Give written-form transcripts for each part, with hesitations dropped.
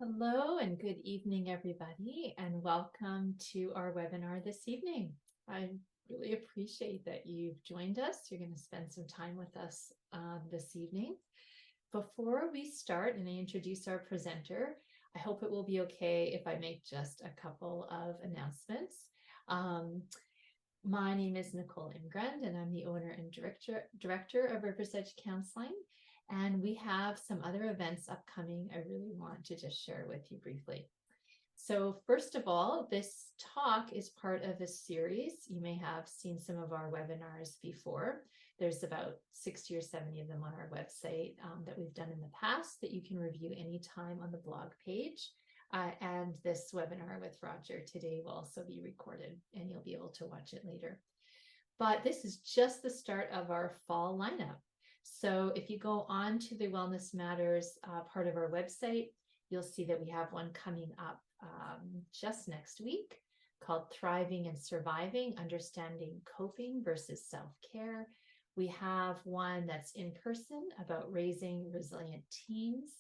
Hello and good evening, everybody, and welcome to our webinar this evening. I really appreciate that you've joined us. You're going to spend some time with us this evening. Before we start and I introduce our presenter, I hope it will be okay if I make just a couple of announcements. My name is Nicole Imgrund, and I'm the owner and director of Rivers Edge Counseling. And we have some other events upcoming I really want to just share with you briefly. So first of all, this talk is part of a series. You may have seen some of our webinars before. There's about 60 or 70 of them on our website that we've done in the past that you can review anytime on the blog page. And this webinar with Roger today will also be recorded and you'll be able to watch it later. But this is just the start of our fall lineup. So if you go on to the Wellness Matters part of our website, you'll see that we have one coming up just next week called Thriving and Surviving, Understanding Coping versus Self-Care. We have one that's in person about raising resilient teens.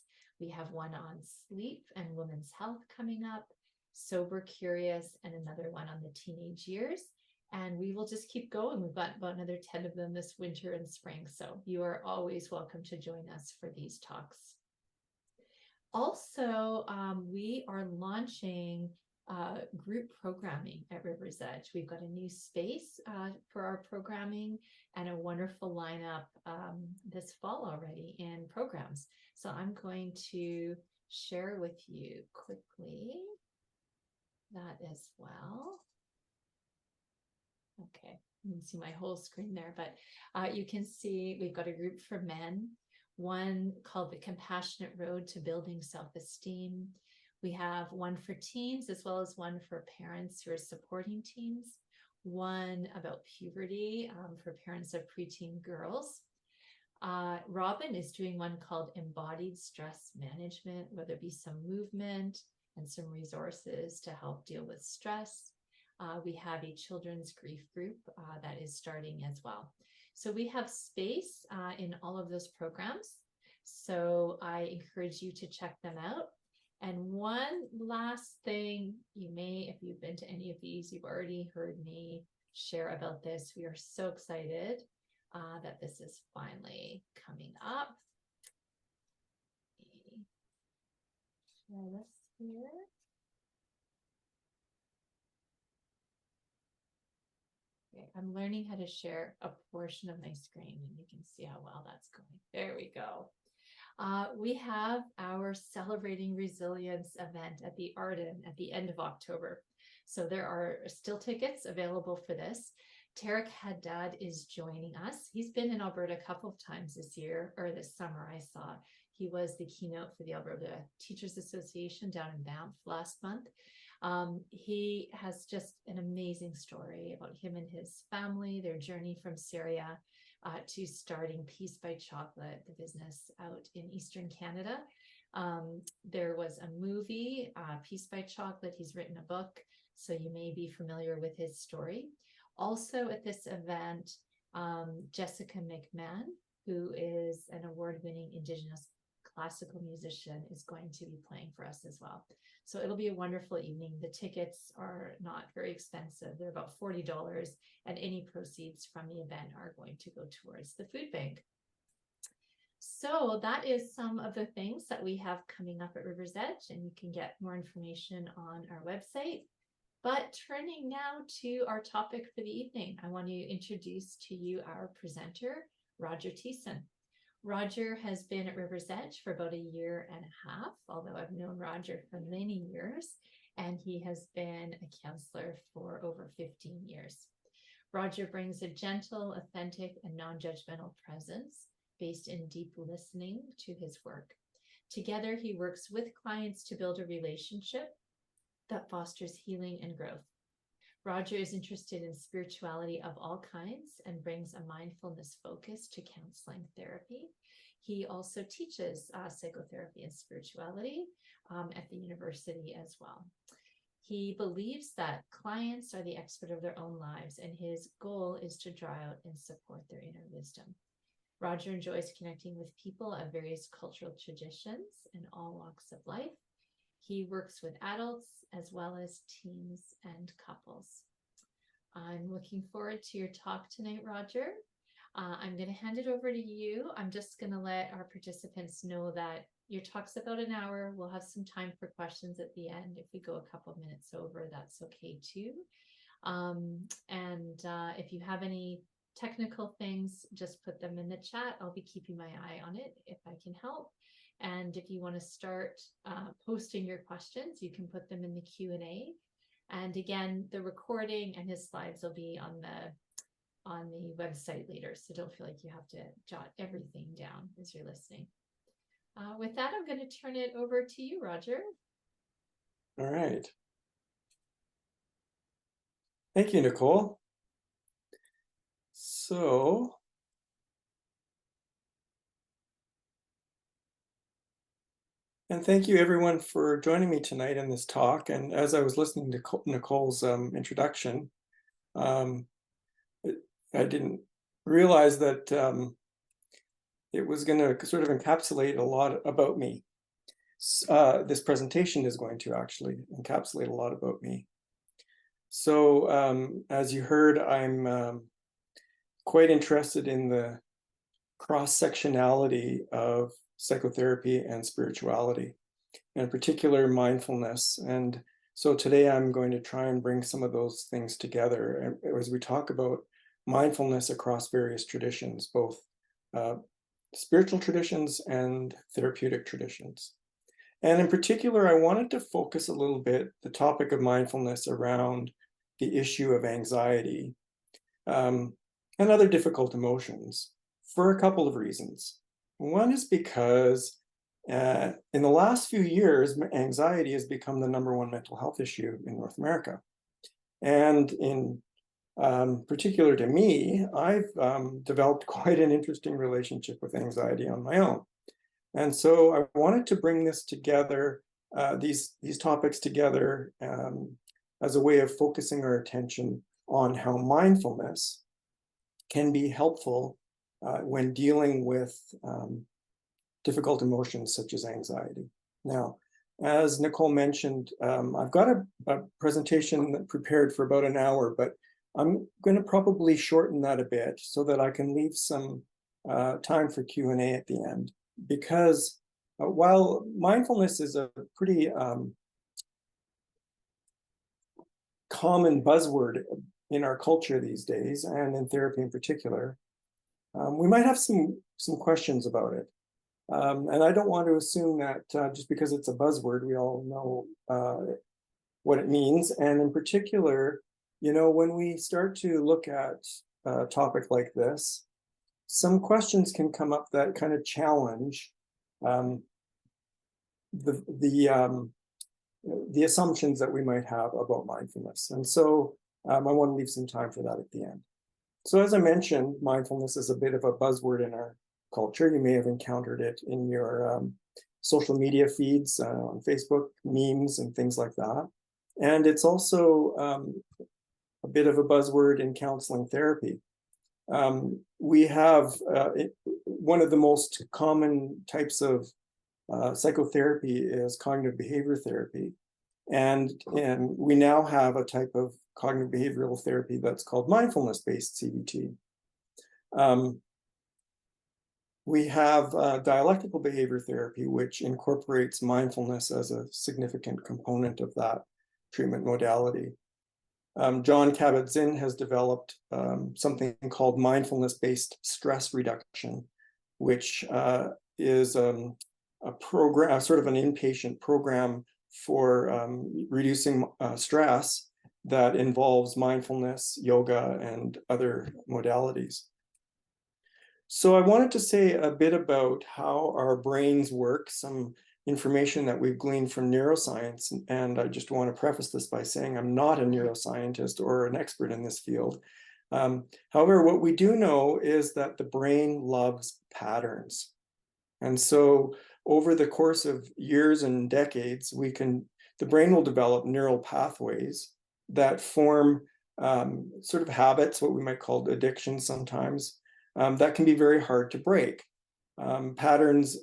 We have one on sleep and women's health coming up, Sober Curious, and another one on the teenage years. And we will just keep going. We've got about another 10 of them this winter and spring. So you are always welcome to join us for these talks. Also, we are launching group programming at Rivers Edge. We've got a new space for our programming and a wonderful lineup this fall already in programs. So I'm going to share with you quickly that as well. Okay, you can see my whole screen there, but you can see we've got a group for men, one called the Compassionate Road to Building Self-Esteem. We have one for teens as well as one for parents who are supporting teens, one about puberty for parents of preteen girls. Robin is doing one called Embodied Stress Management, where there be some movement and some resources to help deal with stress. We have a children's grief group that is starting as well. So we have space in all of those programs. So I encourage you to check them out. And one last thing, you may, if you've been to any of these, you've already heard me share about this. We are so excited that this is finally coming up. Share this here. Okay, I'm learning how to share a portion of my screen and you can see how well that's going. There we go. We have our Celebrating Resilience event at the Arden at the end of October. So there are still tickets available for this. Tarek Haddad is joining us. He's been in Alberta a couple of times this year, or this summer I saw. He was the keynote for the Alberta Teachers Association down in Banff last month. He has just an amazing story about him and his family, their journey from Syria to starting Peace by Chocolate, the business out in Eastern Canada. There was a movie, Peace by Chocolate. He's written a book, so you may be familiar with his story. Also at this event, Jessica McMahon, who is an award-winning Indigenous classical musician, is going to be playing for us as well. So it'll be a wonderful evening. The tickets are not very expensive. They're about $40, and any proceeds from the event are going to go towards the food bank. So that is some of the things that we have coming up at Rivers Edge, and you can get more information on our website. But turning now to our topic for the evening, I want to introduce to you our presenter, Roger Thiessen. Roger has been at Rivers Edge for about a year and a half, although I've known Roger for many years, and he has been a counselor for over 15 years. Roger brings a gentle, authentic, and non-judgmental presence based in deep listening to his work. Together, he works with clients to build a relationship that fosters healing and growth. Roger is interested in spirituality of all kinds and brings a mindfulness focus to counseling therapy. He also teaches psychotherapy and spirituality at the university as well. He believes that clients are the expert of their own lives, and his goal is to draw out and support their inner wisdom. Roger enjoys connecting with people of various cultural traditions and all walks of life. He works with adults as well as teens and couples. I'm looking forward to your talk tonight, Roger. I'm going to hand it over to you. I'm just going to let our participants know that your talk's about an hour. We'll have some time for questions at the end. If we go a couple minutes over, that's okay too. If you have any technical things, just put them in the chat. I'll be keeping my eye on it if I can help. And if you want to start posting your questions, you can put them in the Q&A. And again, the recording and his slides will be on the website later. So don't feel like you have to jot everything down as you're listening. With that, I'm going to turn it over to you, Roger. All right. Thank you, Nicole. So, and thank you everyone for joining me tonight in this talk. And as I was listening to Nicole's introduction, I didn't realize that it was going to sort of encapsulate a lot about me. This presentation is going to actually encapsulate a lot about me. So as you heard, I'm quite interested in the cross-sectionality of psychotherapy and spirituality, and in particular mindfulness. And so today I'm going to try and bring some of those things together as we talk about mindfulness across various traditions, both spiritual traditions and therapeutic traditions. And in particular, I wanted to focus a little bit the topic of mindfulness around the issue of anxiety and other difficult emotions for a couple of reasons. One is because in the last few years, anxiety has become the #1 mental health issue in North America. And in particular to me, I've developed quite an interesting relationship with anxiety on my own. And so I wanted to bring this together, these topics together as a way of focusing our attention on how mindfulness can be helpful when dealing with difficult emotions such as anxiety. Now, as Nicole mentioned, I've got a presentation prepared for about an hour, but I'm going to probably shorten that a bit so that I can leave some time for Q&A at the end. Because while mindfulness is a pretty common buzzword in our culture these days, and in therapy in particular, we might have some questions about it. And I don't want to assume that just because it's a buzzword, we all know what it means. And in particular, you know, when we start to look at a topic like this, some questions can come up that kind of challenge the assumptions that we might have about mindfulness. And so I want to leave some time for that at the end. So as I mentioned, mindfulness is a bit of a buzzword in our culture. You may have encountered it in your social media feeds, on Facebook, memes, and things like that. And it's also a bit of a buzzword in counseling therapy. We have one of the most common types of psychotherapy is cognitive behavior therapy. And we now have a type of cognitive behavioral therapy that's called mindfulness-based CBT. We have dialectical behavior therapy, which incorporates mindfulness as a significant component of that treatment modality. John Kabat-Zinn has developed something called mindfulness-based stress reduction, which is a program, sort of an inpatient program for reducing stress that involves mindfulness, yoga, and other modalities. So I wanted to say a bit about how our brains work, some information that we've gleaned from neuroscience. And I just want to preface this by saying I'm not a neuroscientist or an expert in this field. However, what we do know is that the brain loves patterns. And so over the course of years and decades, the brain will develop neural pathways that form sort of habits, what we might call addictions sometimes, that can be very hard to break. Patterns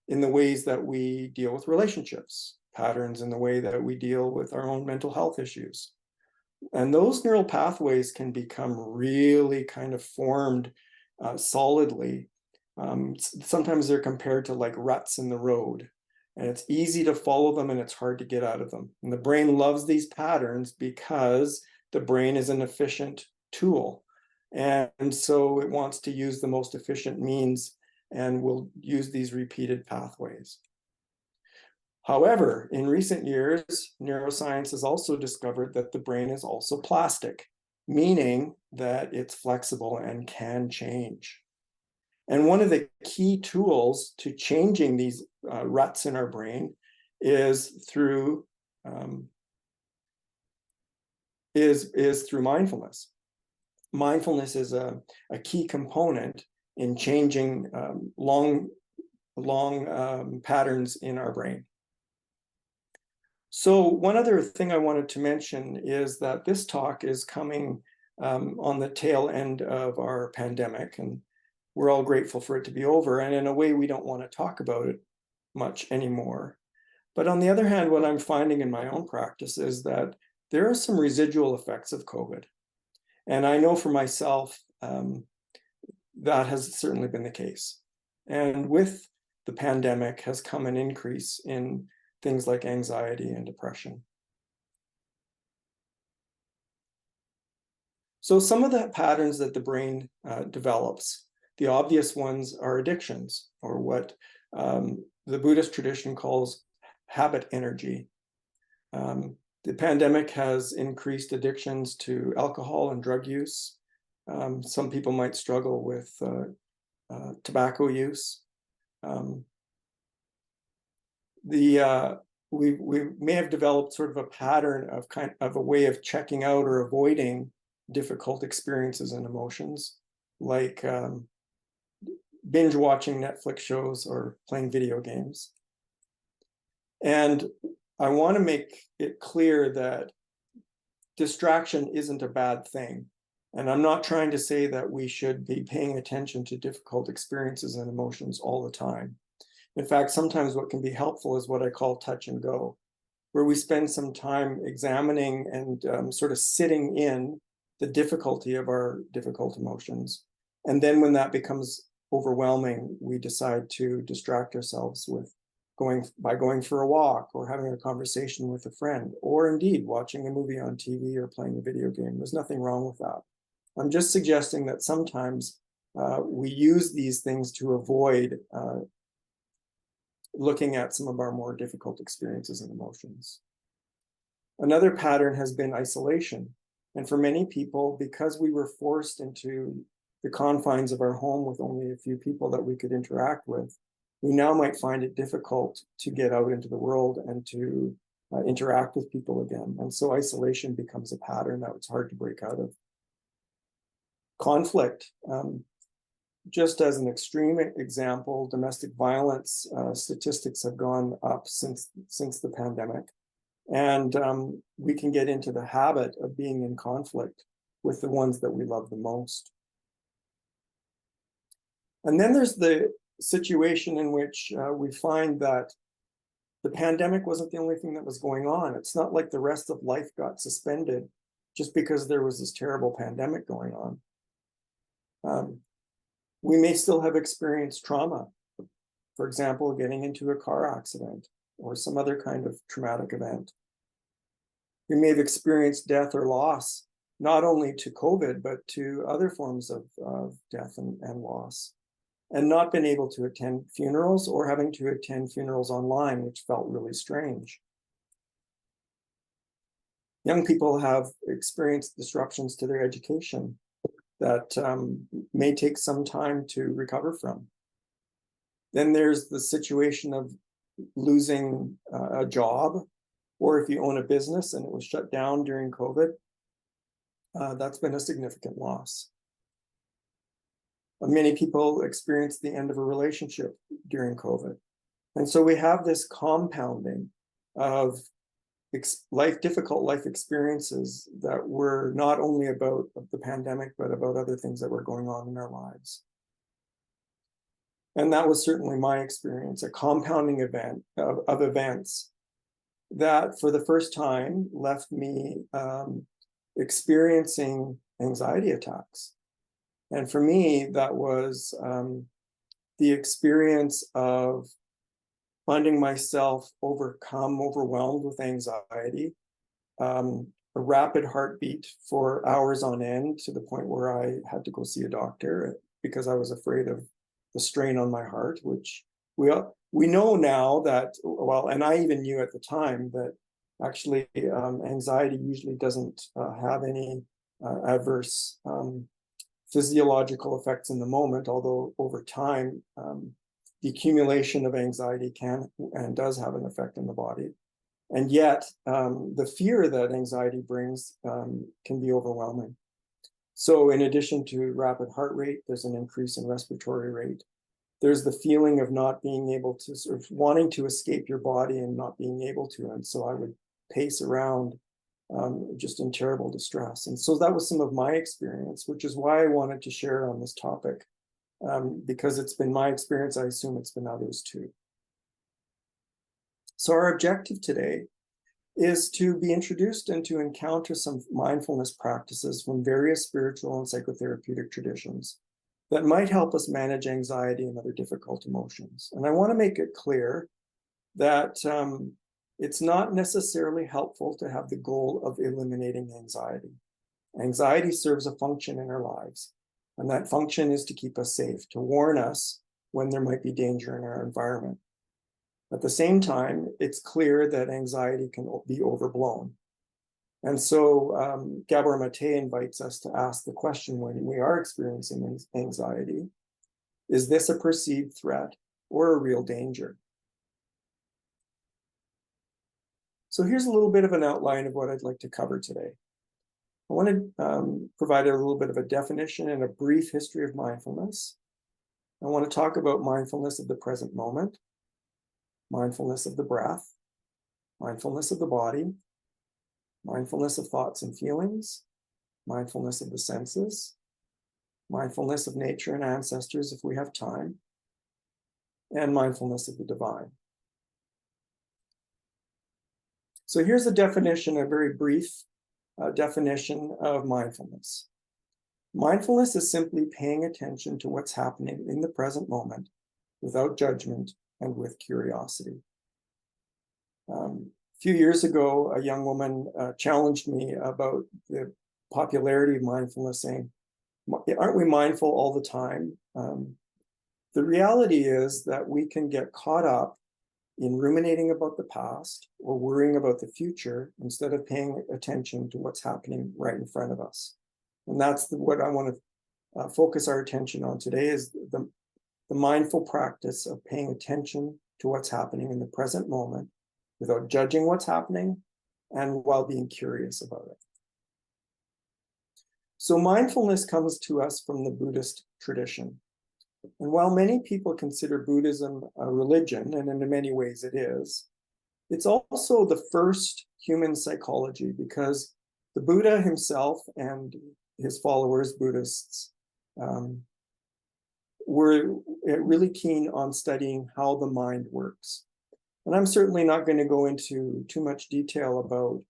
in the ways that we deal with relationships, patterns in the way that we deal with our own mental health issues. And those neural pathways can become really kind of formed solidly. Sometimes they're compared to like ruts in the road, and it's easy to follow them and it's hard to get out of them. And the brain loves these patterns because the brain is an efficient tool. And so it wants to use the most efficient means and will use these repeated pathways. However, in recent years, neuroscience has also discovered that the brain is also plastic, meaning that it's flexible and can change. And one of the key tools to changing these ruts in our brain is through mindfulness. Mindfulness is a key component in changing long patterns in our brain. So one other thing I wanted to mention is that this talk is coming on the tail end of our pandemic, and we're all grateful for it to be over. And in a way, we don't want to talk about it much anymore. But on the other hand, what I'm finding in my own practice is that there are some residual effects of COVID. And I know for myself, that has certainly been the case. And with the pandemic has come an increase in things like anxiety and depression. So some of the patterns that the brain develops, the obvious ones are addictions, or what the Buddhist tradition calls habit energy. The pandemic has increased addictions to alcohol and drug use. Some people might struggle with tobacco use. We may have developed sort of a pattern of a way of checking out or avoiding difficult experiences and emotions, like binge watching Netflix shows or playing video games. And I want to make it clear that distraction isn't a bad thing. And I'm not trying to say that we should be paying attention to difficult experiences and emotions all the time. In fact, sometimes what can be helpful is what I call touch and go, where we spend some time examining and sort of sitting in the difficulty of our difficult emotions. And then when that becomes overwhelming, we decide to distract ourselves with going for a walk, or having a conversation with a friend, or indeed watching a movie on TV or playing a video game. There's nothing wrong with that. I'm just suggesting that sometimes we use these things to avoid looking at some of our more difficult experiences and emotions. Another pattern has been isolation. And for many people, because we were forced into the confines of our home with only a few people that we could interact with, we now might find it difficult to get out into the world and to interact with people again. And so isolation becomes a pattern that it's hard to break out of. Conflict. Just as an extreme example, domestic violence statistics have gone up since the pandemic. And we can get into the habit of being in conflict with the ones that we love the most. And then there's the situation in which we find that the pandemic wasn't the only thing that was going on. It's not like the rest of life got suspended just because there was this terrible pandemic going on. We may still have experienced trauma, for example, getting into a car accident or some other kind of traumatic event. We may have experienced death or loss, not only to COVID, but to other forms of death and loss, and not been able to attend funerals, or having to attend funerals online, which felt really strange. Young people have experienced disruptions to their education that may take some time to recover from. Then there's the situation of losing a job, or if you own a business and it was shut down during COVID, that's been a significant loss. Many people experienced the end of a relationship during COVID. And so we have this compounding of difficult life experiences that were not only about the pandemic, but about other things that were going on in our lives. And that was certainly my experience, a compounding event of events that for the first time left me experiencing anxiety attacks. And for me, that was the experience of finding myself overwhelmed with anxiety, a rapid heartbeat for hours on end, to the point where I had to go see a doctor because I was afraid of the strain on my heart, which we know now that, well, and I even knew at the time that actually anxiety usually doesn't have any adverse physiological effects in the moment, although over time, the accumulation of anxiety can and does have an effect on the body. And yet, the fear that anxiety brings can be overwhelming. So in addition to rapid heart rate, there's an increase in respiratory rate. There's the feeling of not being able to, sort of wanting to escape your body and not being able to. And so I would pace around just in terrible distress. And so that was some of my experience, which is why I wanted to share on this topic, because it's been my experience. I assume it's been others too. So our objective today is to be introduced and to encounter some mindfulness practices from various spiritual and psychotherapeutic traditions that might help us manage anxiety and other difficult emotions. And I want to make it clear that it's not necessarily helpful to have the goal of eliminating anxiety. Anxiety serves a function in our lives, and that function is to keep us safe, to warn us when there might be danger in our environment. At the same time, it's clear that anxiety can be overblown. And so Gabor Mate invites us to ask the question when we are experiencing anxiety: is this a perceived threat or a real danger? So here's a little bit of an outline of what I'd like to cover today. I want to provide a little bit of a definition and a brief history of mindfulness. I want to talk about mindfulness of the present moment, mindfulness of the breath, mindfulness of the body, mindfulness of thoughts and feelings, mindfulness of the senses, mindfulness of nature and ancestors if we have time, and mindfulness of the divine. So here's a definition, a very brief definition of mindfulness. Mindfulness is simply paying attention to what's happening in the present moment without judgment and with curiosity. A few years ago, a young woman challenged me about the popularity of mindfulness, saying, aren't we mindful all the time? The reality is that we can get caught up in ruminating about the past or worrying about the future instead of paying attention to what's happening right in front of us. And that's what I want to focus our attention on today, is the mindful practice of paying attention to what's happening in the present moment without judging what's happening and while being curious about it. So mindfulness comes to us from the Buddhist tradition. And while many people consider Buddhism a religion, and in many ways it is, it's also the first human psychology, because the Buddha himself and his followers, Buddhists, were really keen on studying how the mind works. And I'm certainly not going to go into too much detail about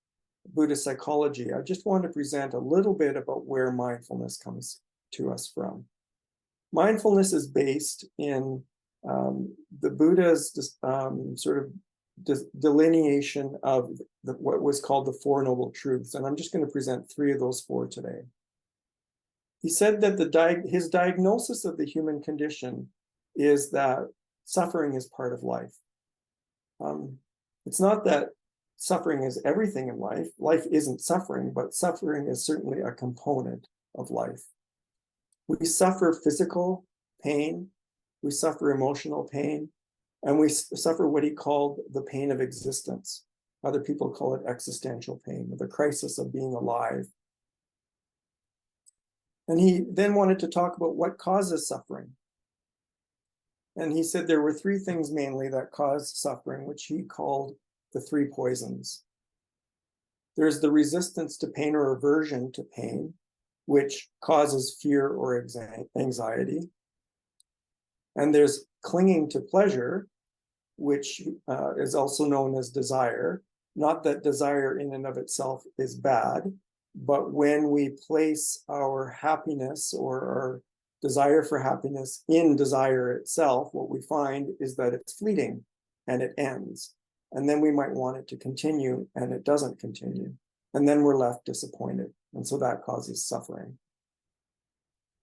Buddhist psychology. I just want to present a little bit about where mindfulness comes to us from. Mindfulness is based in the Buddha's sort of delineation of what was called the Four Noble Truths. And I'm just going to present three of those four today. He said that his diagnosis of the human condition is that suffering is part of life. It's not that suffering is everything in life. Life isn't suffering, but suffering is certainly a component of life. We suffer physical pain, we suffer emotional pain, and we suffer what he called the pain of existence. Other people call it existential pain, or the crisis of being alive. And he then wanted to talk about what causes suffering. And he said there were three things mainly that cause suffering, which he called the three poisons. There's the resistance to pain or aversion to pain, which causes fear or anxiety. And there's clinging to pleasure, which is also known as desire. Not that desire in and of itself is bad, but when we place our happiness or our desire for happiness in desire itself, what we find is that it's fleeting and it ends. And then we might want it to continue and it doesn't continue. And then we're left disappointed. And so that causes suffering.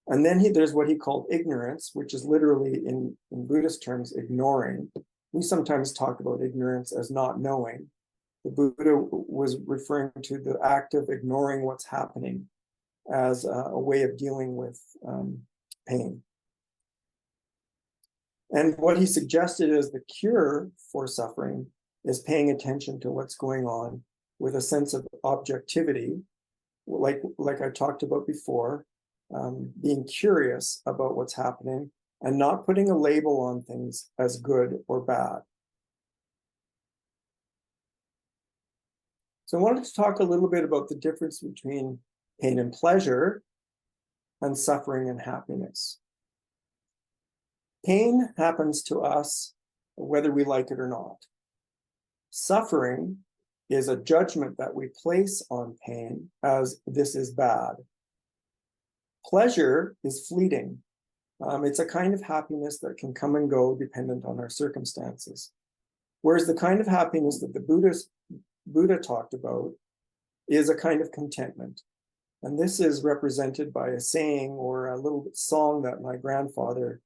And then there's what he called ignorance, which is literally in Buddhist terms, ignoring. We sometimes talk about ignorance as not knowing. The Buddha was referring to the act of ignoring what's happening as a way of dealing with pain. And what he suggested as the cure for suffering is paying attention to what's going on with a sense of objectivity, like I talked about before, being curious about what's happening and not putting a label on things as good or bad. So I wanted to talk a little bit about the difference between pain and pleasure and suffering and happiness. Pain happens to us whether we like it or not. Suffering is a judgment that we place on pain as this is bad. Pleasure is fleeting. It's a kind of happiness that can come and go dependent on our circumstances. Whereas the kind of happiness that the Buddha talked about is a kind of contentment. And this is represented by a saying or a little song that my grandfather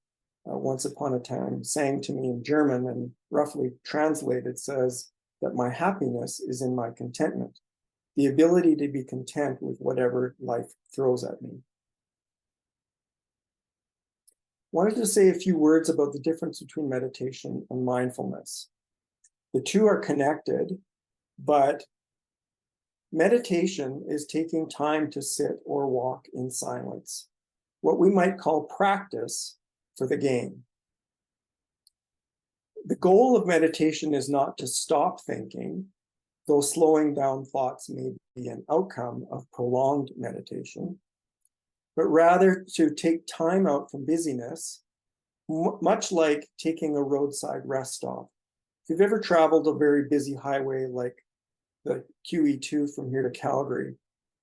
once upon a time sang to me in German, and roughly translated says that my happiness is in my contentment, the ability to be content with whatever life throws at me. Wanted to say a few words about the difference between meditation and mindfulness. The two are connected, but meditation is taking time to sit or walk in silence, what we might call practice for the game. The goal of meditation is not to stop thinking, though slowing down thoughts may be an outcome of prolonged meditation, but rather to take time out from busyness, much like taking a roadside rest stop. If you've ever traveled a very busy highway like the QE2 from here to Calgary,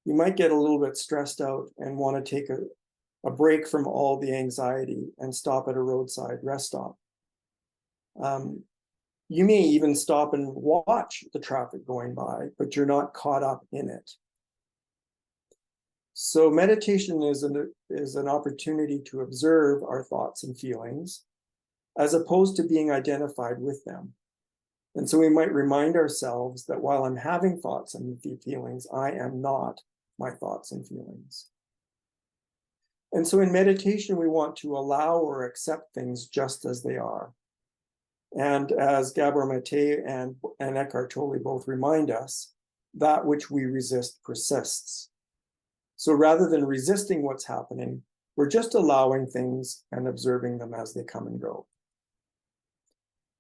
you might get a little bit stressed out and want to take a break from all the anxiety and stop at a roadside rest stop. You may even stop and watch the traffic going by, but you're not caught up in it. So meditation is an opportunity to observe our thoughts and feelings as opposed to being identified with them. And so we might remind ourselves that while I'm having thoughts and feelings, I am not my thoughts and feelings. And so in meditation, we want to allow or accept things just as they are. And as Gabor Mate and Eckhart Tolle both remind us, that which we resist persists. So rather than resisting what's happening, we're just allowing things and observing them as they come and go.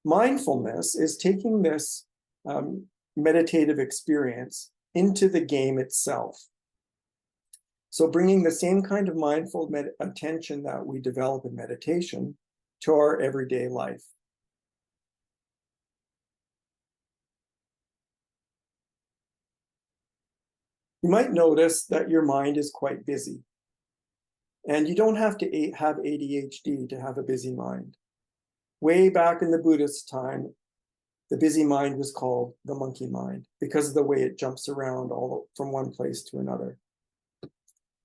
Mindfulness is taking this meditative experience into the game itself. So bringing the same kind of mindful attention that we develop in meditation to our everyday life. You might notice that your mind is quite busy. And you don't have to have ADHD to have a busy mind. Way back in the Buddhist time, the busy mind was called the monkey mind because of the way it jumps around from one place to another.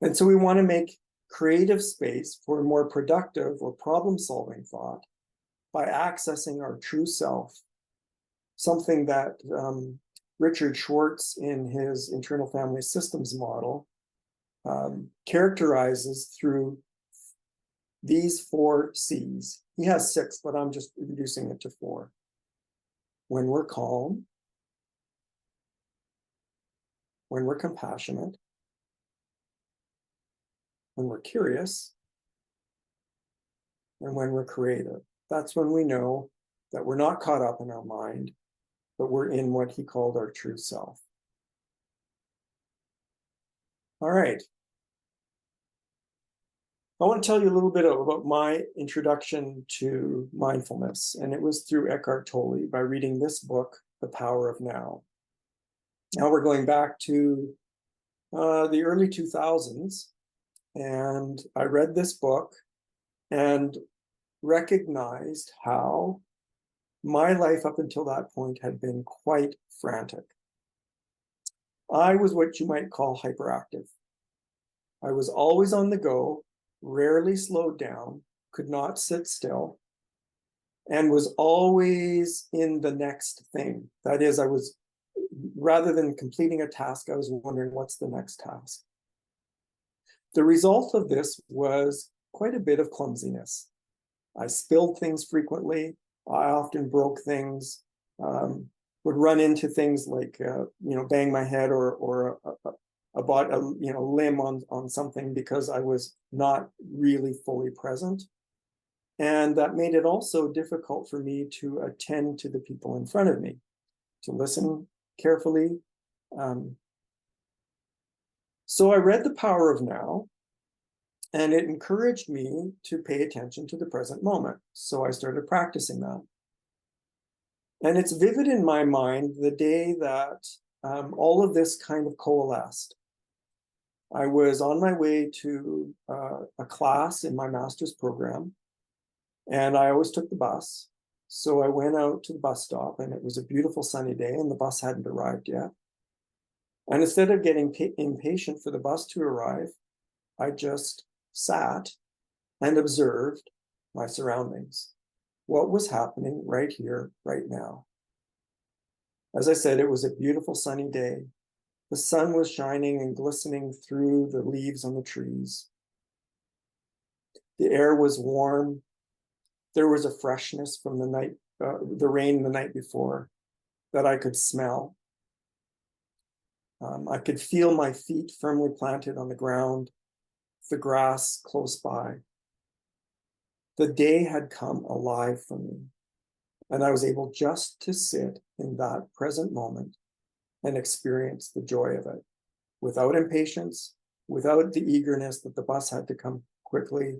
And so we want to make creative space for more productive or problem-solving thought by accessing our true self, something that Richard Schwartz in his internal family systems model characterizes through these 4 C's. He has 6, but I'm just reducing it to 4. When we're calm, when we're compassionate, when we're curious, and when we're creative. That's when we know that we're not caught up in our mind, but we're in what he called our true self. All right. I want to tell you a little bit about my introduction to mindfulness, and it was through Eckhart Tolle by reading this book, The Power of Now. Now we're going back to the early 2000s, and I read this book and recognized how my life up until that point had been quite frantic. I was what you might call hyperactive. I was always on the go, rarely slowed down, could not sit still, and was always in the next thing. That is, rather than completing a task, I was wondering what's the next task. The result of this was quite a bit of clumsiness. I spilled things frequently. I often broke things, would run into things like, bang my head or a limb on something because I was not really fully present. And that made it also difficult for me to attend to the people in front of me, to listen carefully. So I read The Power of Now, and it encouraged me to pay attention to the present moment. So I started practicing that. And it's vivid in my mind the day that all of this kind of coalesced. I was on my way to a class in my master's program, and I always took the bus. So I went out to the bus stop, and it was a beautiful sunny day, and the bus hadn't arrived yet. And instead of getting impatient for the bus to arrive, I just sat and observed my surroundings. What was happening right here, right now? As I said, it was a beautiful sunny day. The sun was shining and glistening through the leaves on the trees. The air was warm. There was a freshness from the rain the night before that I could smell. I could feel my feet firmly planted on the ground, the grass close by. The day had come alive for me, and I was able just to sit in that present moment and experience the joy of it, without impatience, without the eagerness that the bus had to come quickly,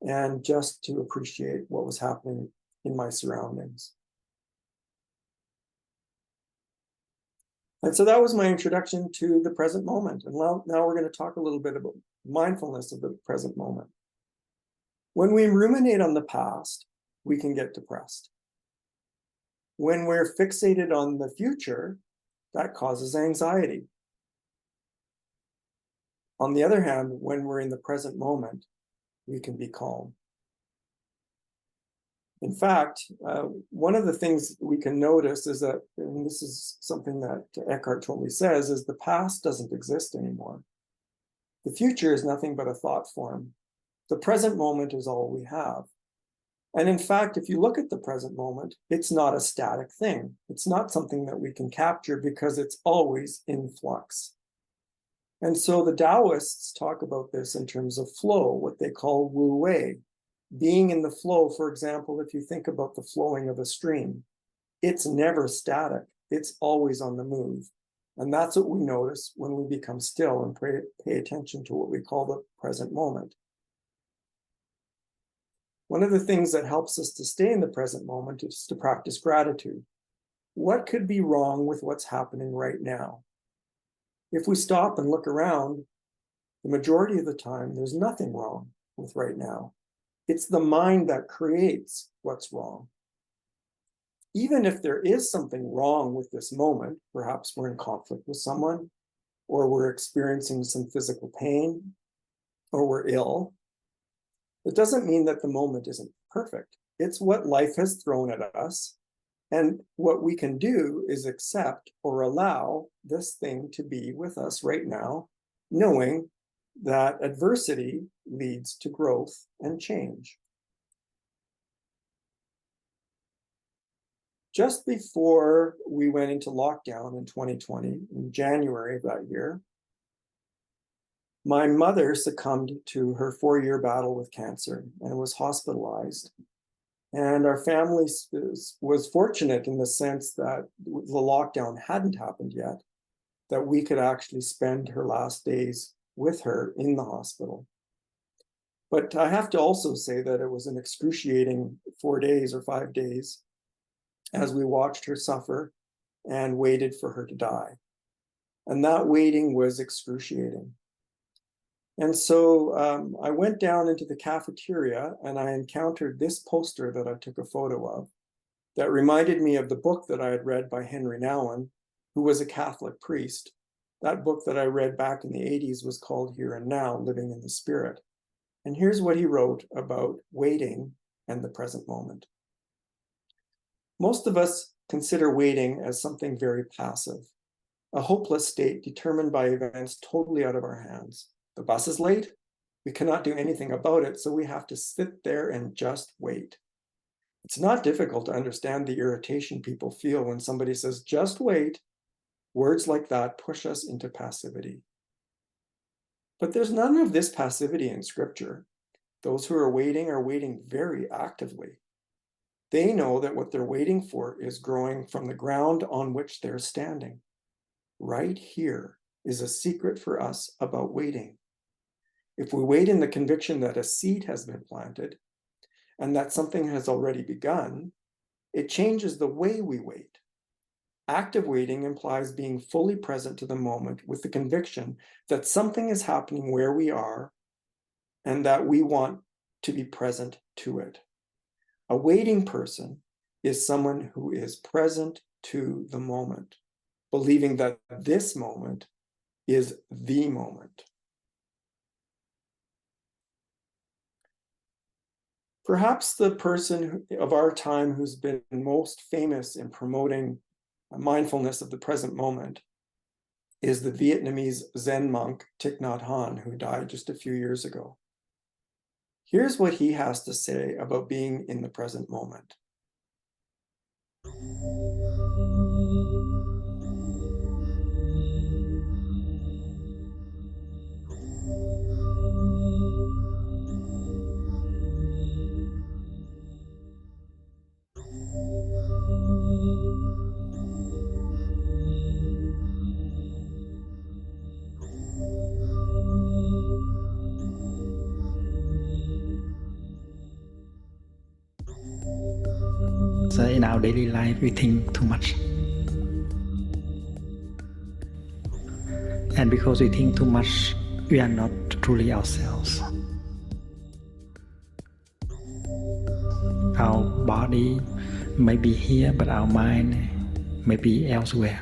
and just to appreciate what was happening in my surroundings. And so that was my introduction to the present moment. And now we're going to talk a little bit about mindfulness of the present moment. When we ruminate on the past, we can get depressed. When we're fixated on the future, that causes anxiety. On the other hand, when we're in the present moment, we can be calm. In fact, one of the things we can notice is that, and this is something that Eckhart totally says, is the past doesn't exist anymore. The future is nothing but a thought form. The present moment is all we have. And in fact, if you look at the present moment, it's not a static thing. It's not something that we can capture because it's always in flux. And so the Taoists talk about this in terms of flow, what they call wu wei. Being in the flow, for example, if you think about the flowing of a stream, it's never static. It's always on the move. And that's what we notice when we become still and pay attention to what we call the present moment. One of the things that helps us to stay in the present moment is to practice gratitude. What could be wrong with what's happening right now? If we stop and look around, the majority of the time, there's nothing wrong with right now. It's the mind that creates what's wrong. Even if there is something wrong with this moment, perhaps we're in conflict with someone, or we're experiencing some physical pain, or we're ill, it doesn't mean that the moment isn't perfect. It's what life has thrown at us. And what we can do is accept or allow this thing to be with us right now, knowing that adversity leads to growth and change. Just before we went into lockdown in 2020, in January of that year, my mother succumbed to her 4-year battle with cancer and was hospitalized. And our family was fortunate in the sense that the lockdown hadn't happened yet, that we could actually spend her last days with her in the hospital. But I have to also say that it was an excruciating 4 days or 5 days as we watched her suffer and waited for her to die. And that waiting was excruciating. And so I went down into the cafeteria and I encountered this poster that I took a photo of that reminded me of the book that I had read by Henry Nouwen, who was a Catholic priest. That book that I read back in the 80s was called Here and Now, Living in the Spirit. And here's what he wrote about waiting and the present moment. Most of us consider waiting as something very passive, a hopeless state determined by events totally out of our hands. The bus is late, we cannot do anything about it, so we have to sit there and just wait. It's not difficult to understand the irritation people feel when somebody says, just wait. Words like that push us into passivity. But there's none of this passivity in Scripture. Those who are waiting very actively. They know that what they're waiting for is growing from the ground on which they're standing. Right here is a secret for us about waiting. If we wait in the conviction that a seed has been planted and that something has already begun, it changes the way we wait. Active waiting implies being fully present to the moment with the conviction that something is happening where we are and that we want to be present to it. A waiting person is someone who is present to the moment, believing that this moment is the moment. Perhaps the person of our time who's been most famous in promoting mindfulness of the present moment is the Vietnamese Zen monk Thich Nhat Hanh, who died just a few years ago. Here's what he has to say about being in the present moment. So in our daily life, we think too much. And because we think too much, we are not truly ourselves. Our body may be here, but our mind may be elsewhere.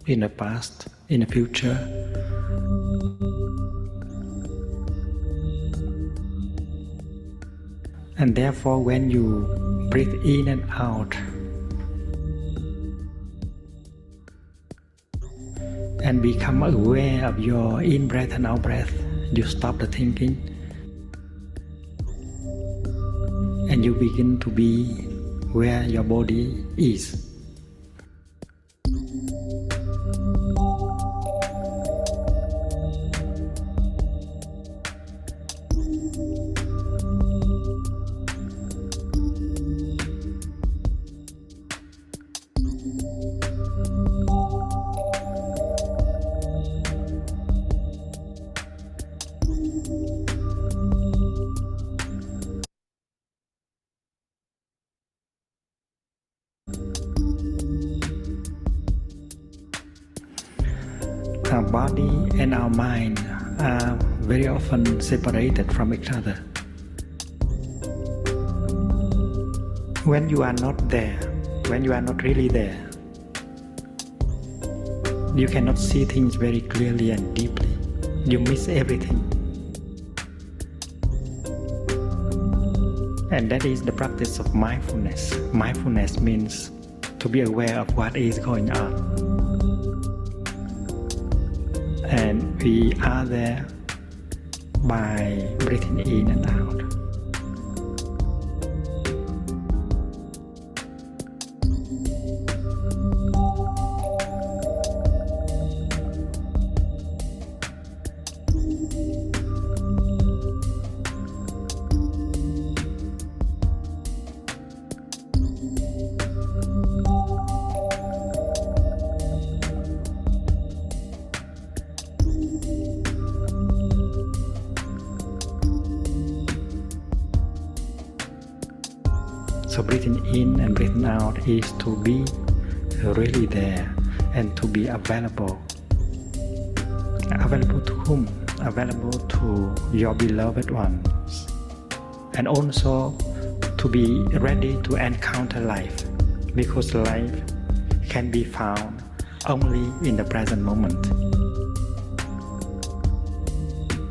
In the past, in the future. And therefore, when you breathe in and out, and become aware of your in-breath and out-breath, you stop the thinking, and you begin to be where your body is. Our body and our mind are very often separated from each other. When you are not there, when you are not really there, you cannot see things very clearly and deeply. You miss everything. And that is the practice of mindfulness. Mindfulness means to be aware of what is going on. And we are there by breathing in and out. So breathing in and breathing out is to be really there and to be available. Available to whom? Available to your beloved ones. And also to be ready to encounter life, because life can be found only in the present moment.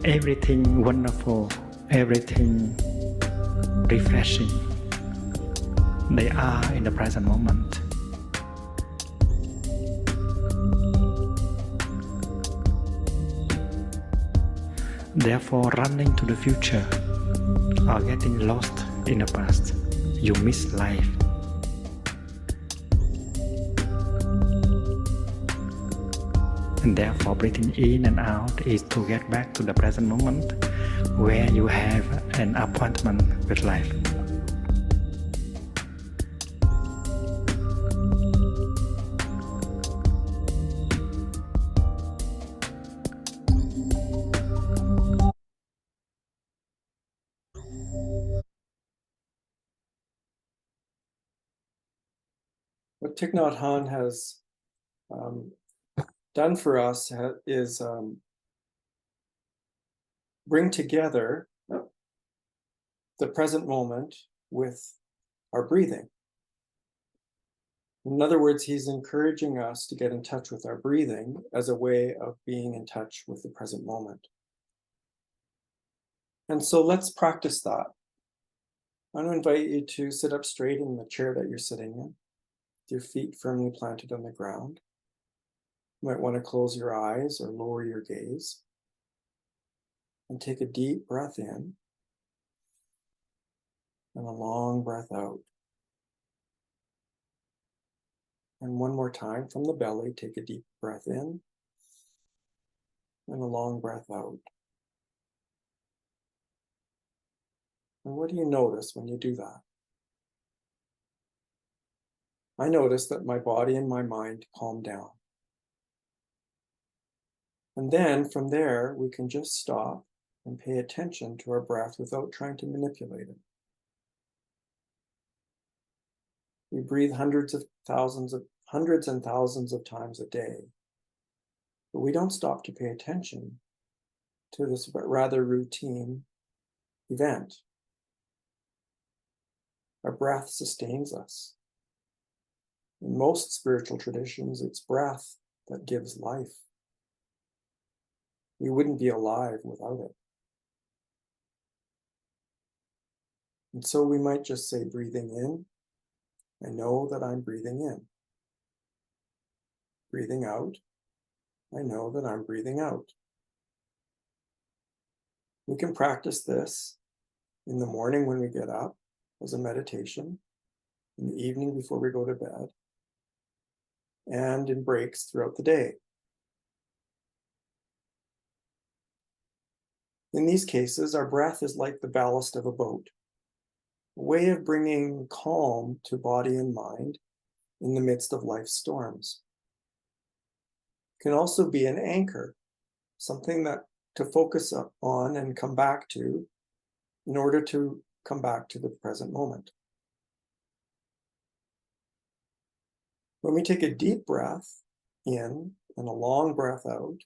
Everything wonderful, everything refreshing, they are in the present moment. Therefore, running to the future or getting lost in the past, you miss life. And therefore, breathing in and out is to get back to the present moment where you have an appointment with life. What Thich Nhat Hanh has done for us is bring together the present moment with our breathing. In other words, he's encouraging us to get in touch with our breathing as a way of being in touch with the present moment. And so let's practice that. I'm going to invite you to sit up straight in the chair that you're sitting in, with your feet firmly planted on the ground. You might want to close your eyes or lower your gaze and take a deep breath in and a long breath out. And one more time from the belly, take a deep breath in and a long breath out. And what do you notice when you do that? I notice that my body and my mind calm down. And then from there, we can just stop and pay attention to our breath without trying to manipulate it. We breathe hundreds and thousands of times a day, but we don't stop to pay attention to this rather routine event. Our breath sustains us. In most spiritual traditions, it's breath that gives life. We wouldn't be alive without it. And so we might just say, breathing in, I know that I'm breathing in. Breathing out, I know that I'm breathing out. We can practice this in the morning when we get up as a meditation, in the evening before we go to bed, and in breaks throughout the day. In these cases, our breath is like the ballast of a boat, a way of bringing calm to body and mind in the midst of life's storms. It can also be an anchor, something that to focus on and come back to in order to come back to the present moment. When we take a deep breath in and a long breath out,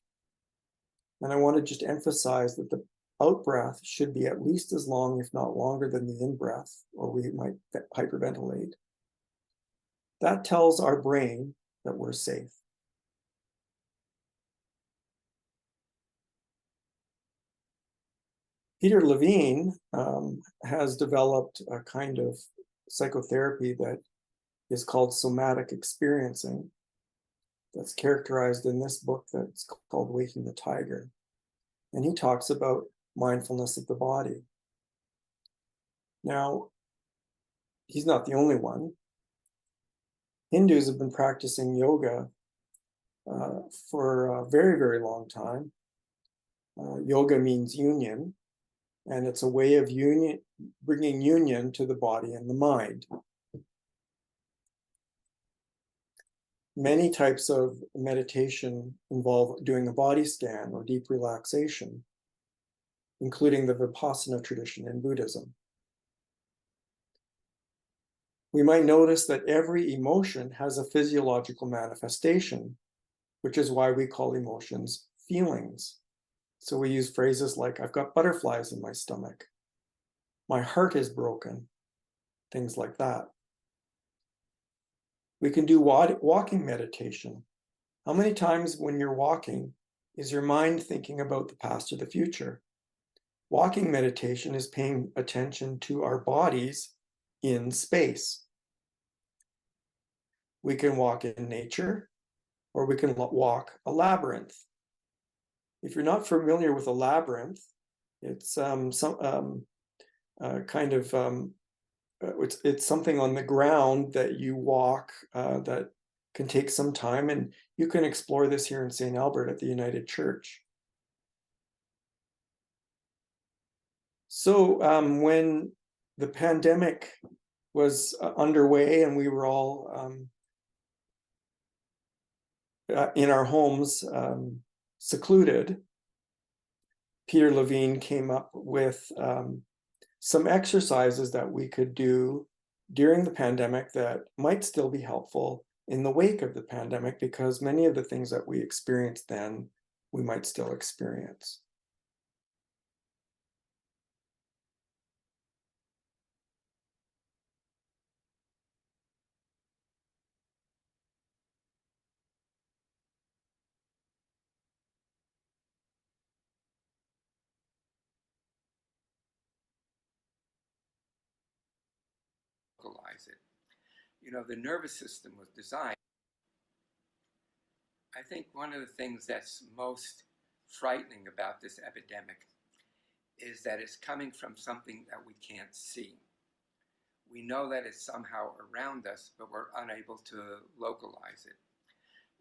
and I want to just emphasize that the out breath should be at least as long, if not longer, than the in breath, or we might hyperventilate. That tells our brain that we're safe. Peter Levine has developed a kind of psychotherapy that is called somatic experiencing, that's characterized in this book that's called Waking the Tiger. And he talks about mindfulness of the body. Now, he's not the only one. Hindus have been practicing yoga for a very, very long time. Yoga means union, and it's a way of bringing union to the body and the mind. Many types of meditation involve doing a body scan or deep relaxation, including the Vipassana tradition in Buddhism. we might notice that every emotion has a physiological manifestation, which is why we call emotions feelings. So we use phrases like, I've got butterflies in my stomach, my heart is broken, things like that. We can do walking meditation. How many times when you're walking is your mind thinking about the past or the future? Walking meditation is paying attention to our bodies in space. We can walk in nature, or we can walk a labyrinth. If you're not familiar with a labyrinth, it's it's something on the ground that you walk that can take some time, and you can explore this here in St. Albert at the United Church. So when the pandemic was underway and we were all in our homes, secluded, Peter Levine came up with some exercises that we could do during the pandemic that might still be helpful in the wake of the pandemic, because many of the things that we experienced then, we might still experience. It. You know, the nervous system was designed. I think one of the things that's most frightening about this epidemic is that it's coming from something that we can't see. We know that it's somehow around us, but we're unable to localize it.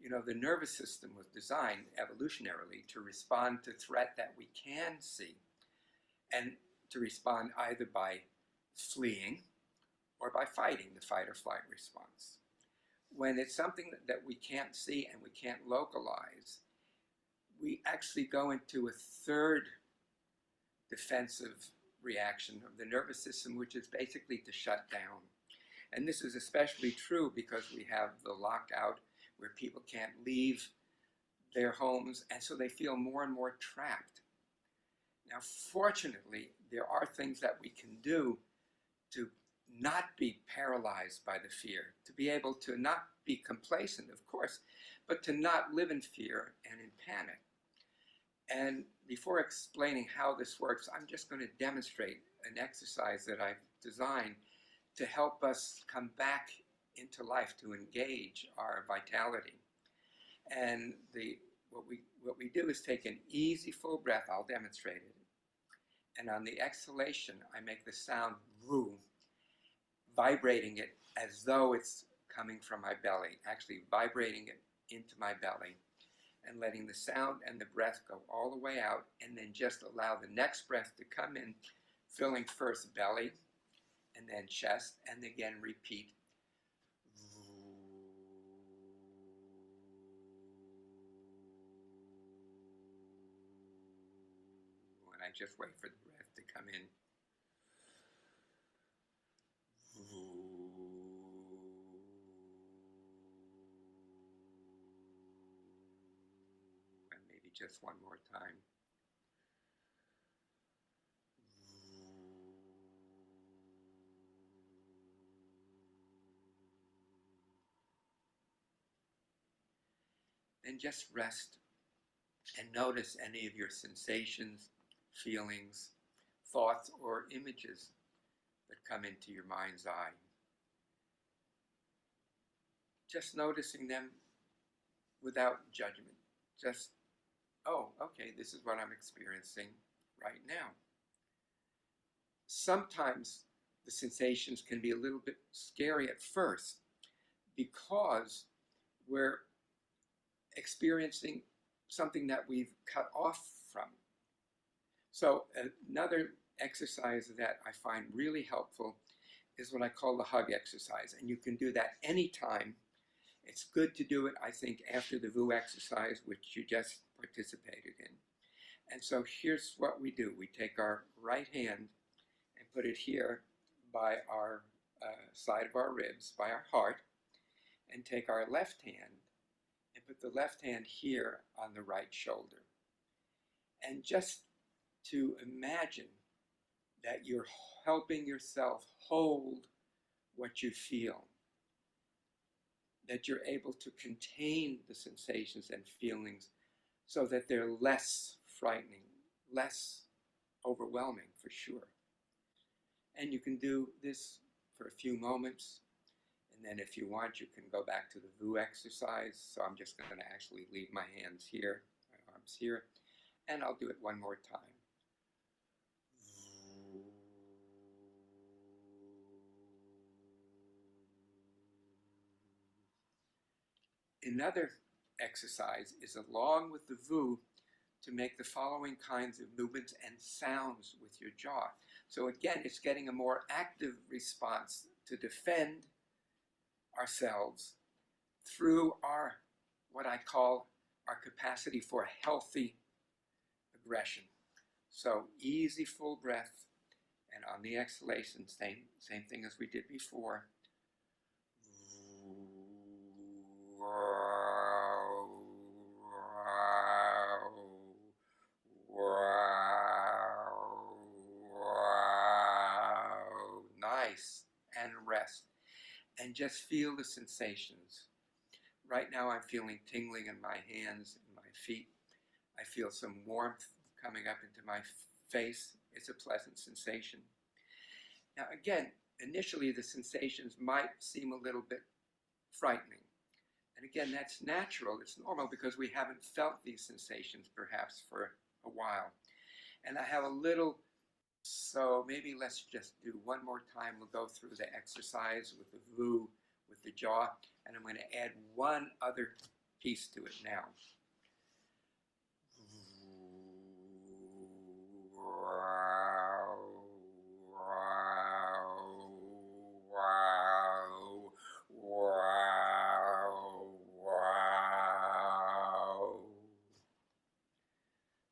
You know, the nervous system was designed evolutionarily to respond to threat that we can see, and to respond either by fleeing or by fighting, the fight or flight response. When it's something that we can't see and we can't localize, we actually go into a third defensive reaction of the nervous system, which is basically to shut down. And this is especially true because we have the lockout where people can't leave their homes, and so they feel more and more trapped. Now, fortunately, there are things that we can do to not be paralyzed by the fear, to be able to not be complacent, of course, but to not live in fear and in panic. And before explaining how this works, I'm just going to demonstrate an exercise that I've designed to help us come back into life, to engage our vitality. And what we do is take an easy full breath. I'll demonstrate it. And on the exhalation, I make the sound "voo," vibrating it as though it's coming from my belly, actually vibrating it into my belly, and letting the sound and the breath go all the way out, and then just allow the next breath to come in, filling first belly and then chest, and again repeat. And I just wait for the breath to come in. And maybe just one more time. Then just rest and notice any of your sensations, feelings, thoughts, or images that come into your mind's eye. Just noticing them without judgment. Just, oh, okay, this is what I'm experiencing right now. Sometimes the sensations can be a little bit scary at first because we're experiencing something that we've cut off from. So another exercise that I find really helpful is what I call the hug exercise. And you can do that anytime. It's good to do it, I think, after the VU exercise, which you just participated in. And so here's what we do. We take our right hand and put it here by our side of our ribs by our heart, and take our left hand and put the left hand here on the right shoulder. And just to imagine that you're helping yourself hold what you feel, that you're able to contain the sensations and feelings so that they're less frightening, less overwhelming for sure. And you can do this for a few moments, and then if you want, you can go back to the VU exercise. So I'm just going to actually leave my hands here, my arms here, and I'll do it one more time. Another exercise is along with the VU to make the following kinds of movements and sounds with your jaw. So again, it's getting a more active response to defend ourselves through our, what I call our capacity for healthy aggression. So easy, full breath, and on the exhalation, same thing as we did before. Nice. And rest. And just feel the sensations. Right now I'm feeling tingling in my hands and my feet. I feel some warmth coming up into my face. It's a pleasant sensation. Now again, initially the sensations might seem a little bit frightening. And again, that's natural, it's normal because we haven't felt these sensations perhaps for a while. And I have a little, so maybe let's just do one more time. We'll go through the exercise with the VU, with the jaw, and I'm going to add one other piece to it now.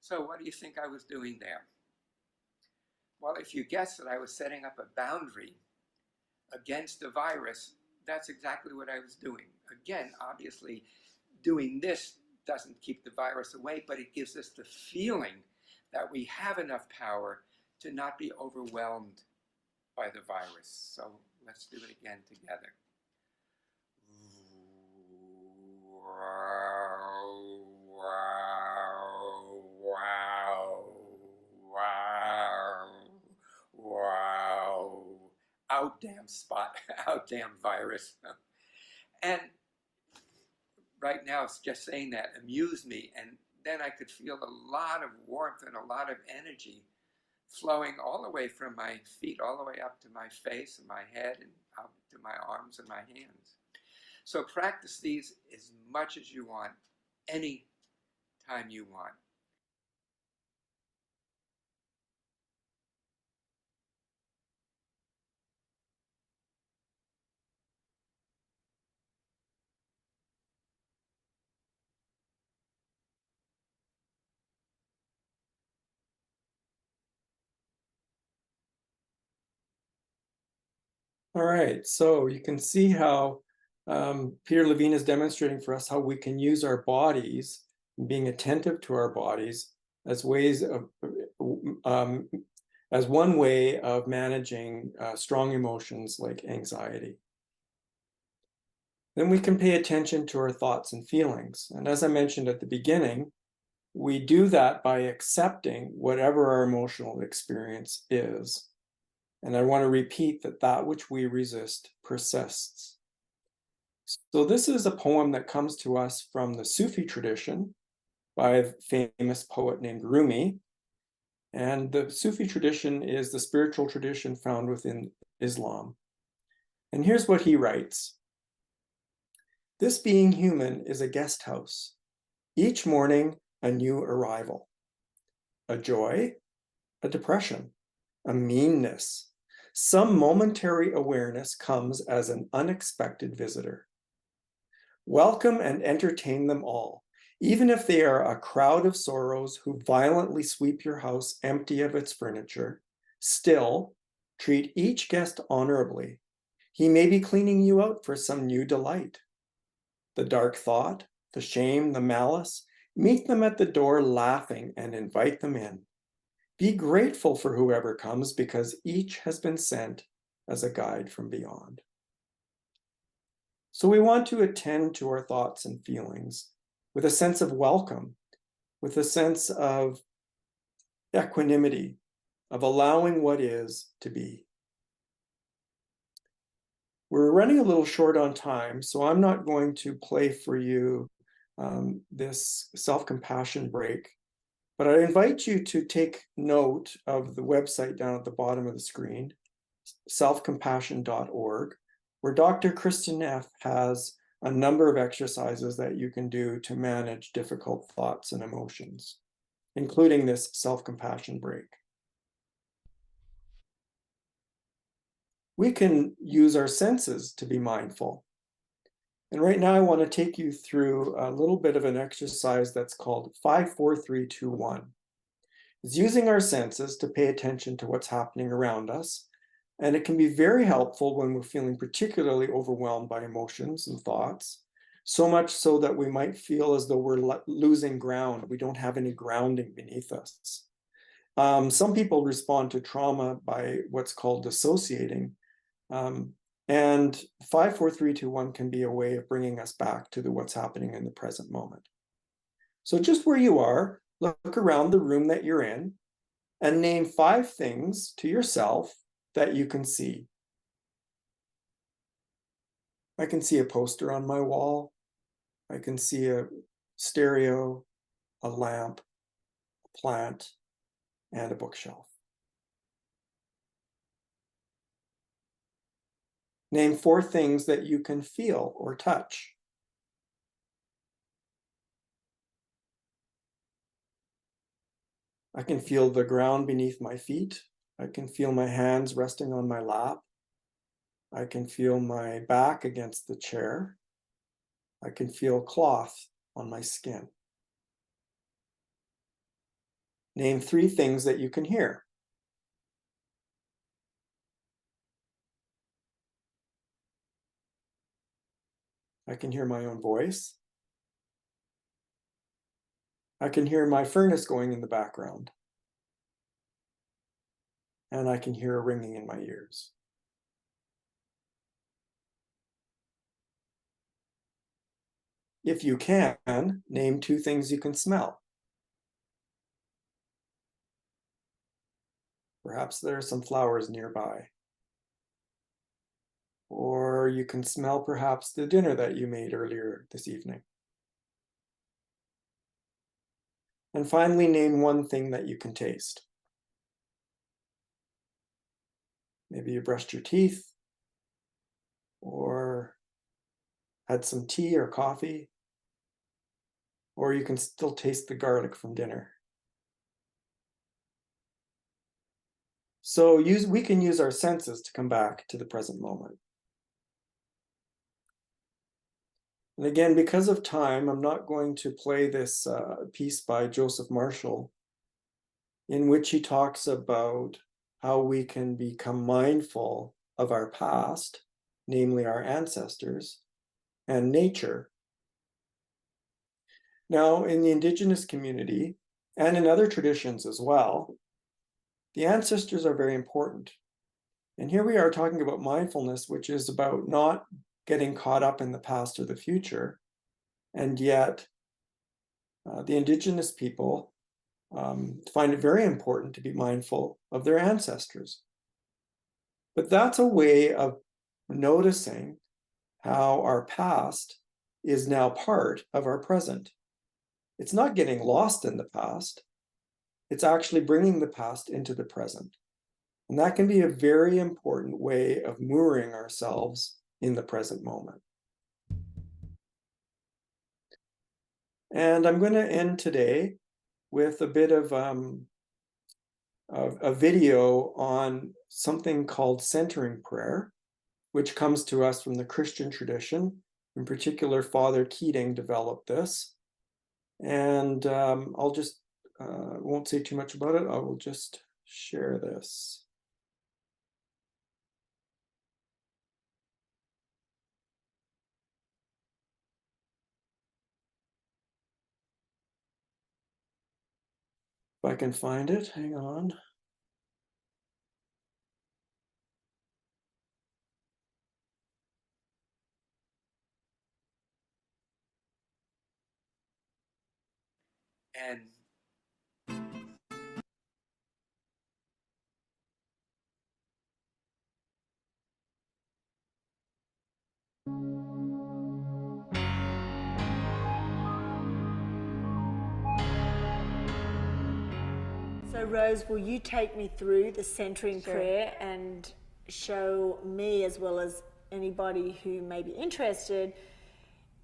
So what do you think I was doing there? Well, if you guessed that I was setting up a boundary against the virus, that's exactly what I was doing. Again, obviously, doing this doesn't keep the virus away, but it gives us the feeling that we have enough power to not be overwhelmed by the virus. So let's do it again together. Out damn spot, out damn virus. And right now, it's just saying that amused me, and then I could feel a lot of warmth and a lot of energy flowing all the way from my feet, all the way up to my face and my head and up to my arms and my hands. So practice these as much as you want, any time you want. All right, so you can see how Peter Levine is demonstrating for us how we can use our bodies, being attentive to our bodies, as ways of, as one way of managing strong emotions like anxiety. Then we can pay attention to our thoughts and feelings. And as I mentioned at the beginning, we do that by accepting whatever our emotional experience is. And I want to repeat that that which we resist persists. So this is a poem that comes to us from the Sufi tradition by a famous poet named Rumi. And the Sufi tradition is the spiritual tradition found within Islam. And here's what he writes. This being human is a guest house. Each morning, a new arrival. A joy, a depression, a meanness. Some momentary awareness comes as an unexpected visitor. Welcome and entertain them all, even if they are a crowd of sorrows who violently sweep your house empty of its furniture. Still, treat each guest honorably. He may be cleaning you out for some new delight. The dark thought, the shame, the malice, meet them at the door laughing and invite them in. Be grateful for whoever comes because each has been sent as a guide from beyond. So we want to attend to our thoughts and feelings with a sense of welcome, with a sense of equanimity, of allowing what is to be. We're running a little short on time, so I'm not going to play for you this self-compassion break, but I invite you to take note of the website down at the bottom of the screen, selfcompassion.org, where Dr. Kristen F. has a number of exercises that you can do to manage difficult thoughts and emotions, including this self-compassion break. We can use our senses to be mindful. And right now I want to take you through a little bit of an exercise that's called 5, 4, 3, 2, 1. It's using our senses to pay attention to what's happening around us. And it can be very helpful when we're feeling particularly overwhelmed by emotions and thoughts, so much so that we might feel as though we're losing ground. We don't have any grounding beneath us. Some people respond to trauma by what's called dissociating. And 5, 4, 3, 2, 1 can be a way of bringing us back to what's happening in the present moment. So just where you are, look around the room that you're in and name 5 things to yourself that you can see. I can see a poster on my wall. I can see a stereo, a lamp, a plant, and a bookshelf. Name 4 things that you can feel or touch. I can feel the ground beneath my feet. I can feel my hands resting on my lap. I can feel my back against the chair. I can feel cloth on my skin. Name 3 things that you can hear. I can hear my own voice. I can hear my furnace going in the background. And I can hear a ringing in my ears. If you can, name 2 things you can smell. Perhaps there are some flowers nearby. Or you can smell perhaps the dinner that you made earlier this evening. And finally, name 1 thing that you can taste. Maybe you brushed your teeth, or had some tea or coffee, or you can still taste the garlic from dinner. So we can use our senses to come back to the present moment. And again, because of time, I'm not going to play this piece by Joseph Marshall, in which he talks about how we can become mindful of our past, namely our ancestors, and nature. Now, in the Indigenous community, and in other traditions as well, the ancestors are very important. And here we are talking about mindfulness, which is about not getting caught up in the past or the future. And yet, the Indigenous people find it very important to be mindful of their ancestors. But that's a way of noticing how our past is now part of our present. It's not getting lost in the past. It's actually bringing the past into the present. And that can be a very important way of mooring ourselves in the present moment. And I'm going to end today with a bit of a video on something called centering prayer, which comes to us from the Christian tradition. In particular, Father Keating developed this. And I'll just, won't say too much about it. I will just share this. If I can find it, hang on. And So Rose, will you take me through the centering prayer and show me, as well as anybody who may be interested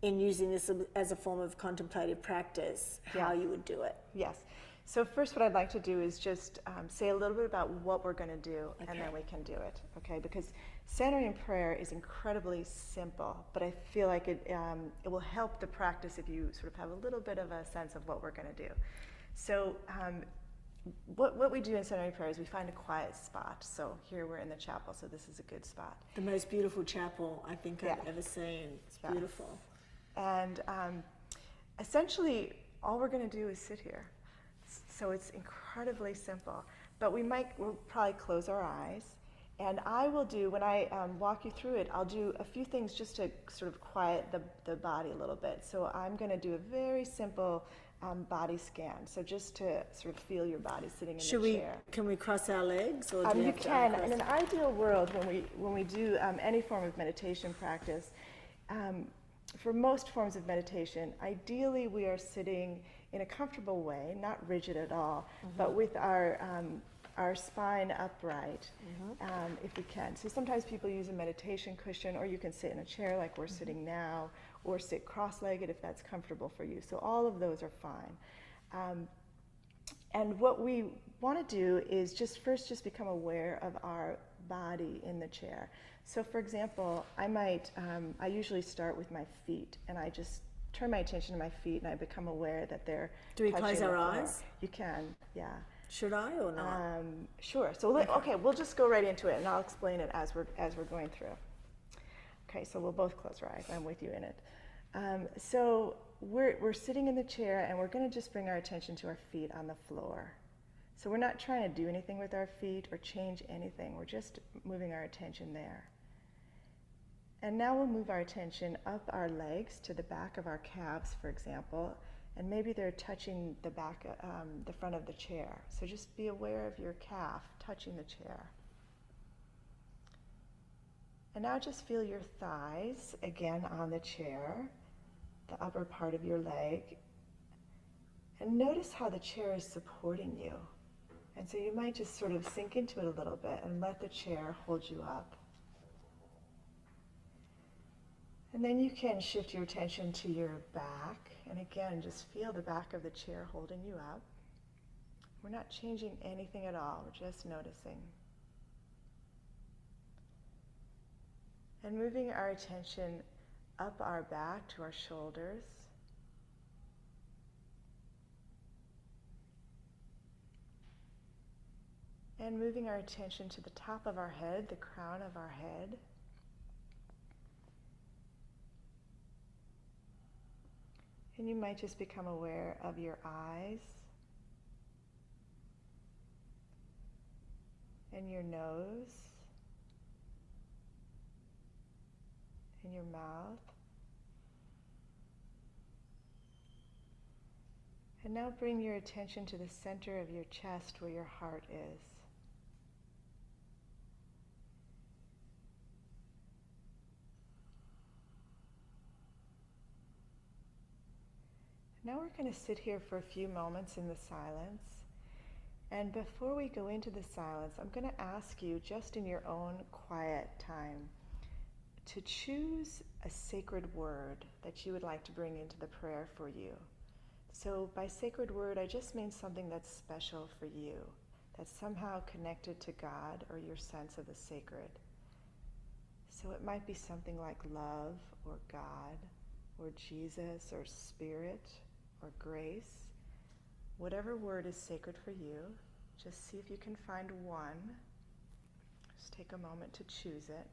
in using this as a form of contemplative practice, how you would do it? Yes. So first what I'd like to do is just say a little bit about what we're going to do, and then we can do it, okay? Because centering prayer is incredibly simple, but I feel like it will help the practice if you sort of have a little bit of a sense of what we're going to do. So what we do in centering prayer is we find a quiet spot. So here we're in the chapel, so this is a good spot. The most beautiful chapel I think I've ever seen. It's beautiful. And essentially, all we're going to do is sit here. So it's incredibly simple. But we'll probably close our eyes. And I will do, when I walk you through it, I'll do a few things just to sort of quiet the body a little bit. So I'm going to do a very simple body scan. So just to sort of feel your body sitting in the chair. Can we cross our legs? Or do we You have to can. uncross? In an ideal world, when we do any form of meditation practice, for most forms of meditation, ideally we are sitting in a comfortable way, not rigid at all, but with our spine upright, if we can. So sometimes people use a meditation cushion, or you can sit in a chair like we're sitting now, or sit cross-legged if that's comfortable for you. So all of those are fine. And what we want to do is just become aware of our body in the chair. So for example, I usually start with my feet, and I just turn my attention to my feet, and I become aware that they're Do we touching close the our floor. eyes? You can, yeah. Should I or not? Sure. So okay, we'll just go right into it, and I'll explain it as we're going through. Okay, so we'll both close our eyes. I'm with you in it. So we're sitting in the chair, and we're going to just bring our attention to our feet on the floor. So we're not trying to do anything with our feet or change anything. We're just moving our attention there. And now we'll move our attention up our legs to the back of our calves, for example, and maybe they're touching the back, the front of the chair. So just be aware of your calf touching the chair. And now just feel your thighs again on the chair, the upper part of your leg, and notice how the chair is supporting you. And so you might just sort of sink into it a little bit and let the chair hold you up. And then you can shift your attention to your back, and again, just feel the back of the chair holding you up. We're not changing anything at all, we're just noticing. And moving our attention up our back to our shoulders. And moving our attention to the top of our head, the crown of our head. And you might just become aware of your eyes and your nose and your mouth. And now bring your attention to the center of your chest where your heart is. Now we're going to sit here for a few moments in the silence. And before we go into the silence, I'm going to ask you, just in your own quiet time, to choose a sacred word that you would like to bring into the prayer for you. So by sacred word, I just mean something that's special for you, that's somehow connected to God or your sense of the sacred. So it might be something like love or God or Jesus or spirit or grace. Whatever word is sacred for you, just see if you can find one. Just take a moment to choose it.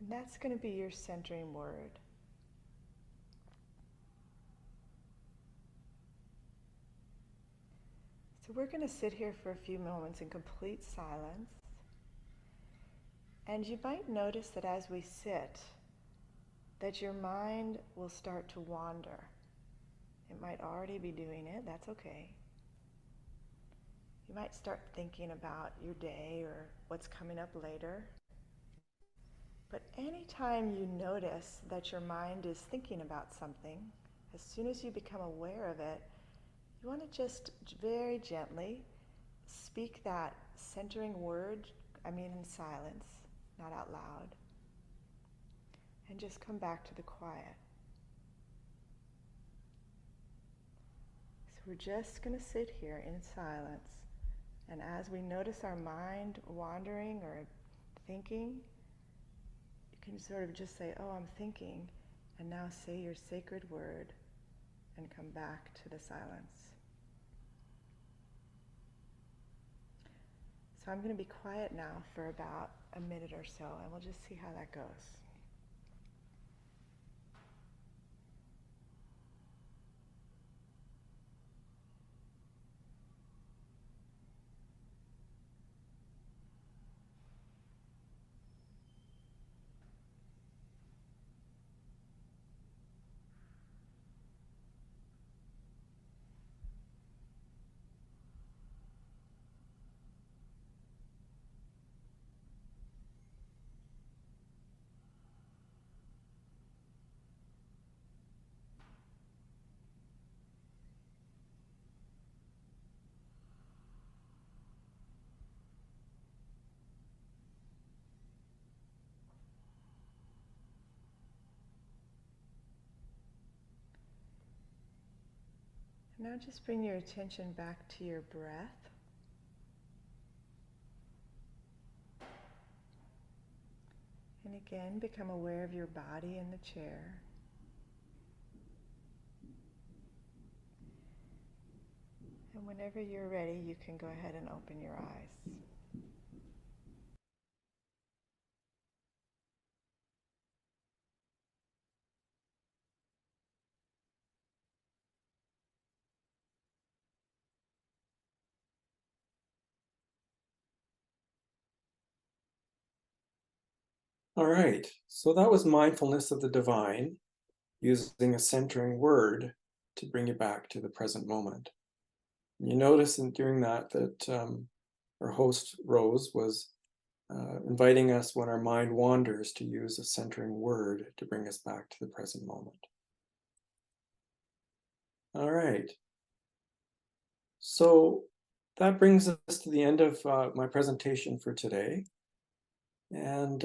And that's going to be your centering word. So we're going to sit here for a few moments in complete silence. And you might notice that as we sit, that your mind will start to wander. It might already be doing it, that's okay. You might start thinking about your day or what's coming up later. But anytime you notice that your mind is thinking about something, as soon as you become aware of it, you want to just very gently speak that centering word, in silence, not out loud, and just come back to the quiet. So we're just going to sit here in silence, and as we notice our mind wandering or thinking, you can sort of just say, oh, I'm thinking, and now say your sacred word and come back to the silence. So I'm going to be quiet now for about a minute or so, and we'll just see how that goes. Now just bring your attention back to your breath. And again, become aware of your body in the chair. And whenever you're ready, you can go ahead and open your eyes. All right, so that was mindfulness of the divine, using a centering word to bring you back to the present moment. And you notice in doing that our host, Rose, was inviting us when our mind wanders to use a centering word to bring us back to the present moment. All right. So that brings us to the end of my presentation for today. And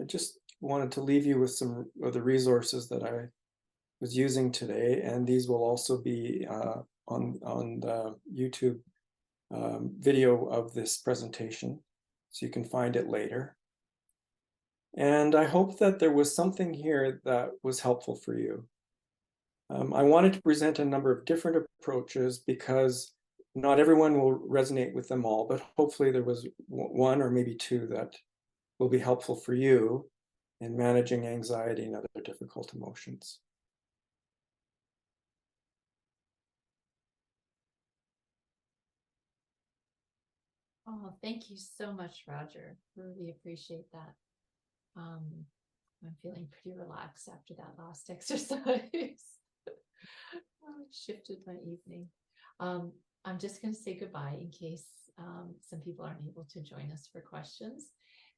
I just wanted to leave you with some of the resources that I was using today, and these will also be on the YouTube video of this presentation, so you can find it later. And I hope that there was something here that was helpful for you. I wanted to present a number of different approaches because not everyone will resonate with them all, but hopefully there was one or maybe two that will be helpful for you in managing anxiety and other difficult emotions. Oh, thank you so much, Roger. Really appreciate that. I'm feeling pretty relaxed after that last exercise. Oh, it shifted my evening. I'm just going to say goodbye in case some people aren't able to join us for questions,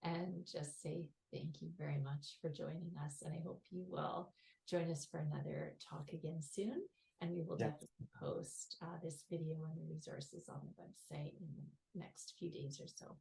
and just say thank you very much for joining us. And I hope you will join us for another talk again soon. And we will definitely post this video and the resources on the website in the next few days or so.